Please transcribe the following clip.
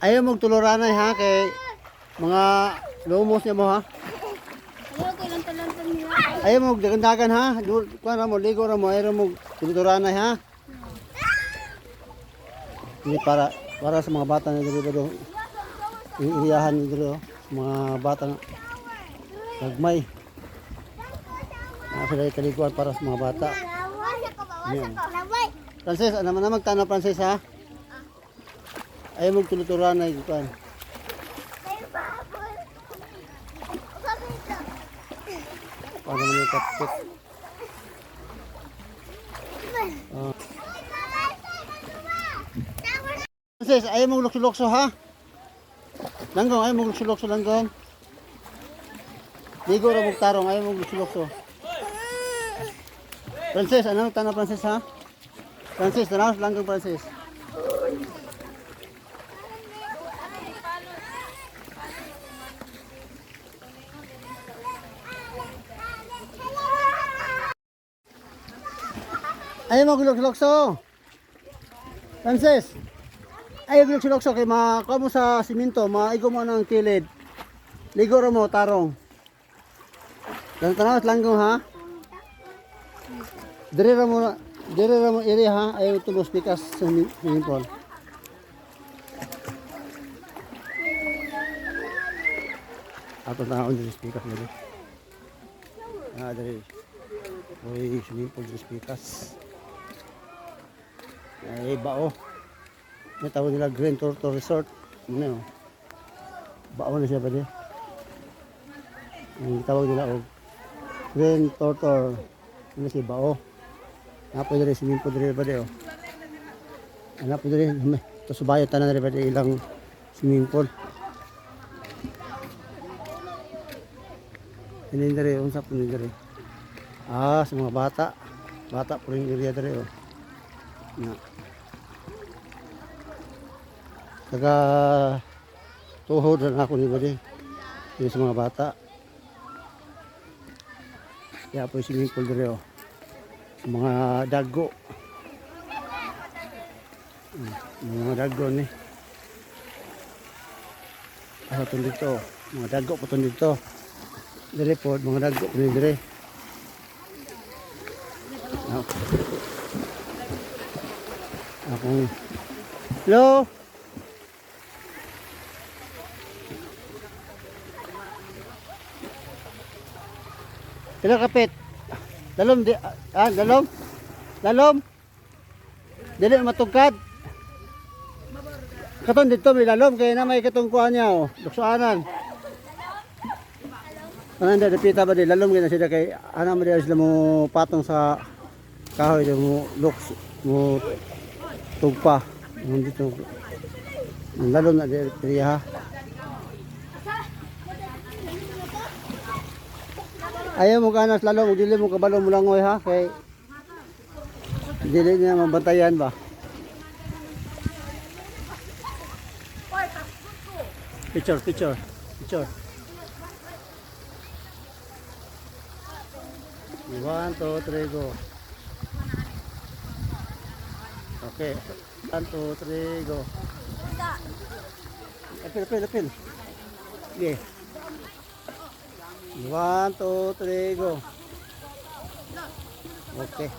Ayaw mong tuluranay ha kay mga lumos niya mo ha. Ayaw ko lang talantan niya. Ayaw mong dagandagan ha. Kuha na mo, ligo na mo. Ayaw mong tuluranay ha. Hindi para sa mga bata na dito do. Iriyahan nyo dito. Mga bata na nagmay. Sila italikuan para sa mga bata. Yan. Frances, ano naman magtanong Frances ha? Ayaw mong tuluturanay kuan. Paano mo yung kapit? Frances, ayaw mong lukso-lukso ha? Langgong, ayaw mong lukso-lukso langgong. Ligo ra mong tarong, ayaw mong lukso-lukso. Frances, ano tanong Frances ha? Frances, tanong langgong Frances. Ayaw mo gulok-lokso. Frances. Ayaw gulok-lokso kay makakuha mo sa simento, maigo mo ng kilid. Ligo ra mo tarong. Tanaw langgong ha. Dire ra mo iri ha. Ayaw tulos pikas sa swimming pool. Ato tanaw dito pikas dito. Dire. Uy, swimming pool dito pikas. Ay bao. May tawag nila Green Turtle Resort. Ano? Bao na siya ba di? Ang tawag nila og Green Turtle. Ano siya bao? Napo diri swimming pool diri ba di oh. Napo diri to subayo tanan diri ba di ilang swimming pool. Ini diri unsa po diri? Sa mga bata. Bata po rin area diri oh. Na. Taga tuhod na ako ni badi. Yung sa mga bata. Kaya po yung swimming pool diri oh. Mga dago. Mga dago ni. Asa to dito. Mga dago po to dito. Diri po mga dago po diri. Akong hello. Pila kapit? Dalom di dalom. Dalom. Dili matugkad. Katon dito may lalom kay na may katong kuan niya oh, luksoanan. Ananda dapita ba di lalom gyud sila kay ana mo sila mo patong sa kahoy mo luks mo tugpa. Dito. Lalom na diri ha. Ayaw mo kanas lalo, dili mo kabalo mo langoy ha, kay dili niya mabantayan ba. Picture. 1, 2, 3, go. Okay, 1, 2, 3, go. Apil. Okay. 1, 2, 3, go. Okay.